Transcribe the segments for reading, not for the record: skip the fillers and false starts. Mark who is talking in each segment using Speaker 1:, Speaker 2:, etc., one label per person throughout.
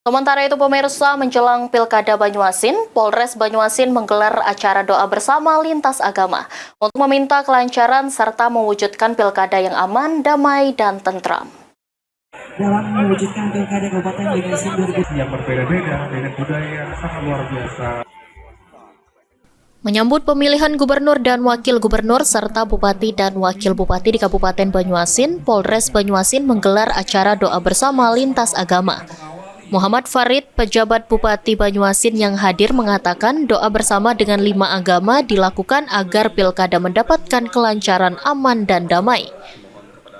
Speaker 1: Sementara itu pemirsa, menjelang Pilkada Banyuasin, Polres Banyuasin menggelar acara doa bersama lintas agama untuk meminta kelancaran serta mewujudkan pilkada yang aman, damai, dan tentram.
Speaker 2: Dalam mewujudkan pilkada Kabupaten Banyuasin 2020
Speaker 3: yang berbeda-beda dengan budaya sangat luar biasa.
Speaker 1: Menyambut pemilihan gubernur dan wakil gubernur serta bupati dan wakil bupati di Kabupaten Banyuasin, Polres Banyuasin menggelar acara doa bersama lintas agama. Muhammad Farid, pejabat Bupati Banyuasin yang hadir mengatakan doa bersama dengan 5 agama dilakukan agar pilkada mendapatkan kelancaran, aman, dan damai.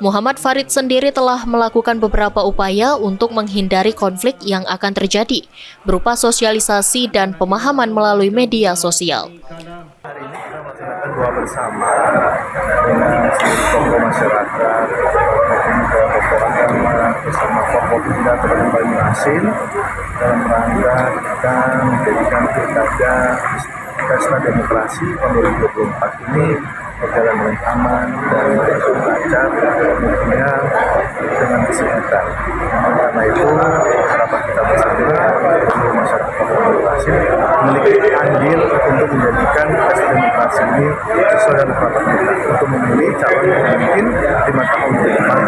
Speaker 1: Muhammad Farid sendiri telah melakukan beberapa upaya untuk menghindari konflik yang akan terjadi, berupa sosialisasi dan pemahaman melalui media sosial.
Speaker 4: Hari ini kita melaksanakan doa bersama dengan seluruh tokoh masyarakat, tokoh agama, bersama Forkopimda Kabupaten Banyuasin dalam rangka kita menjadikan pilkada pesta demokrasi tahun 2024 ini berjalan dengan aman dan lancar, tentunya dengan kesehatan. Karena itu harapan kita bersama seluruh masyarakat Banyuasin memiliki andil untuk menjadikan pesta demokrasi ini sesuai dengan harapan kita untuk memilih calon pemimpin di masa tahun ke depan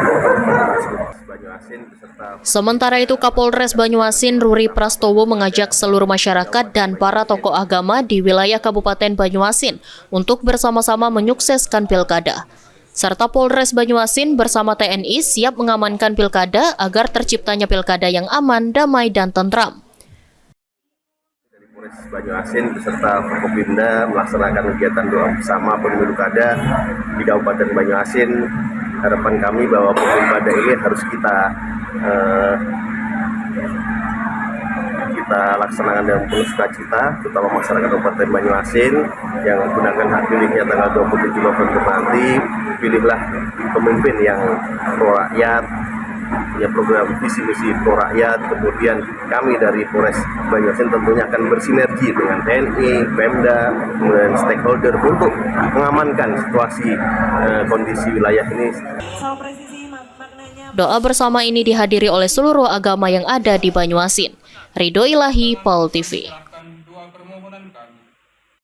Speaker 4: Banyuasin beserta.
Speaker 1: Sementara itu, Kapolres Banyuasin Ruri Prastowo mengajak seluruh masyarakat dan para tokoh agama di wilayah Kabupaten Banyuasin untuk bersama-sama menyukseskan pilkada. Serta Polres Banyuasin bersama TNI siap mengamankan pilkada agar terciptanya pilkada yang aman, damai, dan tentram.
Speaker 4: Dari Polres Banyuasin beserta Forkopimda melaksanakan kegiatan doa bersama pemilu kada di Kabupaten Banyuasin. Harapan kami bahwa pemilu kada ini harus kita laksanakan dengan penuh sukacita, terutama masyarakat Kabupaten Banyuasin yang menggunakan hak pilihnya tanggal 27 November nanti. Pilihlah pemimpin yang pro rakyat, punya program visi misi pro rakyat. Kemudian kami dari Polres Banyuasin tentunya akan bersinergi dengan TNI, Pemda, kemudian stakeholder untuk mengamankan situasi kondisi wilayah ini.
Speaker 1: Doa bersama ini dihadiri oleh seluruh agama yang ada di Banyuasin. Ridho Ilahi, PAL TV.